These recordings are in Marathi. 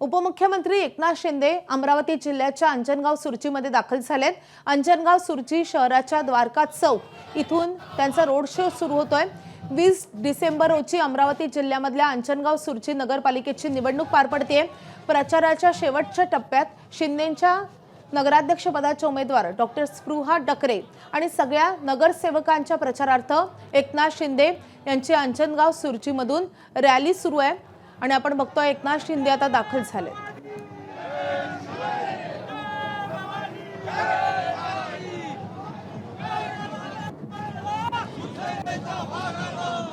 उपमुख्यमंत्री एकनाथ शिंदे अमरावती जिल्ह्याच्या अंजनगाव सुरचीमध्ये दाखल झालेत। अंजनगाव सुरची शहराच्या द्वारका चौक इथून त्यांचा रोड शो सुरू होतोय। 20 डिसेंबर रोजी अमरावती जिल्ह्यामधल्या अंजनगाव सुरची नगरपालिकेची निवडणूक पार पडते। प्रचाराच्या शेवटच्या टप्प्यात शिंदेंच्या नगराध्यक्षपदाचे उमेदवार डॉक्टर स्पृहा डकरे आणि सगळ्या नगरसेवकांच्या प्रचारार्थ एकनाथ शिंदे यांची अंजनगाव सुरचीमधून रॅली सुरू आहे आणि आपण बघतोय एकनाथ शिंदे आता दाखल झाले।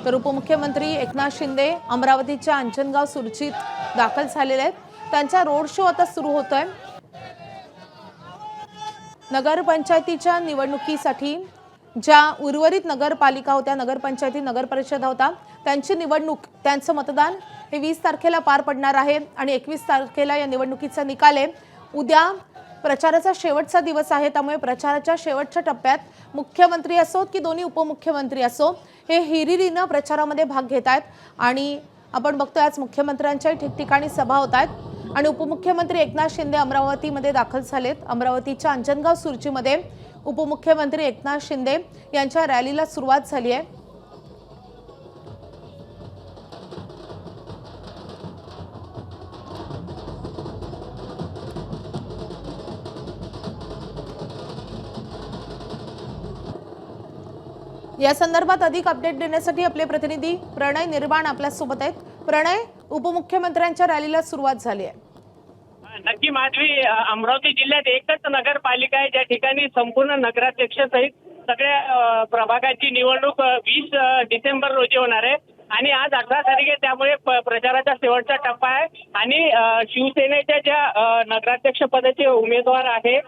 तर उपमुख्यमंत्री एकनाथ शिंदे अमरावतीच्या अंजनगाव सुरचीत दाखल झालेले आहेत। त्यांचा रोड शो आता सुरू होतोय। नगरपंचायतीच्या निवडणुकीसाठी ज्या उर्वरित नगरपालिका होत्या, नगरपंचायती नगरपरिषद होता, त्यांची निवडणूक त्यांचं मतदान हे 20 तारखेला पार पडणार आहे आणि 21 तारखेला या निवडणुकीचा निकाल आहे। उद्या प्रचाराचा शेवटचा दिवस आहे, त्यामुळे प्रचाराच्या शेवटच्या टप्प्यात मुख्यमंत्री असो की दोन्ही उपमुख्यमंत्री असो हे हिरिरीने प्रचारामध्ये भाग घेत आहेत आणि आपण बघतोय आज मुख्यमंत्र्यांच्या ठिकठिकाणी सभा होत आहेत आणि उपमुख्यमंत्री एकनाथ शिंदे अमरावतीमध्ये दाखल झालेत। अमरावतीच्या अंजनगाव सुरचीमध्ये उपमुख्यमंत्री एकनाथ शिंदे यांच्या रॅलीला सुरुवात झाली आहे। या संदर्भात अधिक अपडेट देण्यासाठी आपले प्रतिनिधी प्रणय निर्माण आपल्या सोबत आहेत। प्रणय, उपमुख्यमंत्र्यांच्या रॅलीला सुरुवात झाली आहे। नक्की माधवी, अमरावती जिल्ह्यात एकच नगरपालिका आहे ज्या ठिकाणी संपूर्ण नगराध्यक्ष सहित सगळ्या प्रभागाची निवडणूक 20 डिसेंबर रोजी होणार आहे आणि आज 18 तारीख आहे, त्यामुळे प्रचाराचा शेवटचा टप्पा आहे आणि शिवसेनेच्या ज्या नगराध्यक्ष पदाचे उमेदवार आहे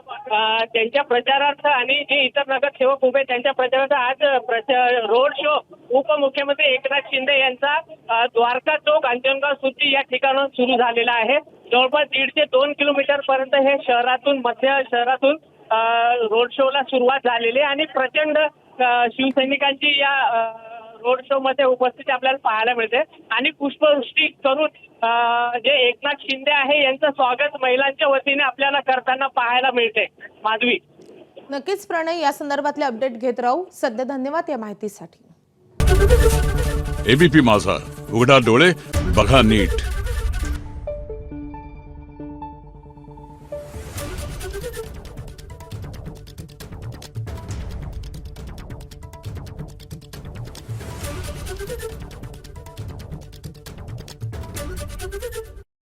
त्यांच्या प्रचारार्थ आणि जे इतर नगरसेवक उभे त्यांच्या प्रचारार्थ आज रोड शो उपमुख्यमंत्री एकनाथ शिंदे यांचा द्वारका चौक अंजनगाव सुरची या ठिकाणाहून सुरू झालेला आहे। जवळपास 1.5 ते 2 किलोमीटर पर्यंत हे मध्य शहरातून रोड शोला सुरुवात झालेली आहे आणि प्रचंड शिवसैनिकांची या रोड शो मध्ये उपस्थिती आपल्याला पाहायला मिळते आणि पुष्पवृष्टी करून जे एकनाथ शिंदे आहे यांचं स्वागत महिलांच्या वतीने आपल्याला करताना पाहायला मिळते। माधवी, नक्कीच प्रणय, या संदर्भातले अपडेट घेत राहू। सध्या धन्यवाद या माहितीसाठी। एबीपी माझा, उघडा डोळे बघा नीट।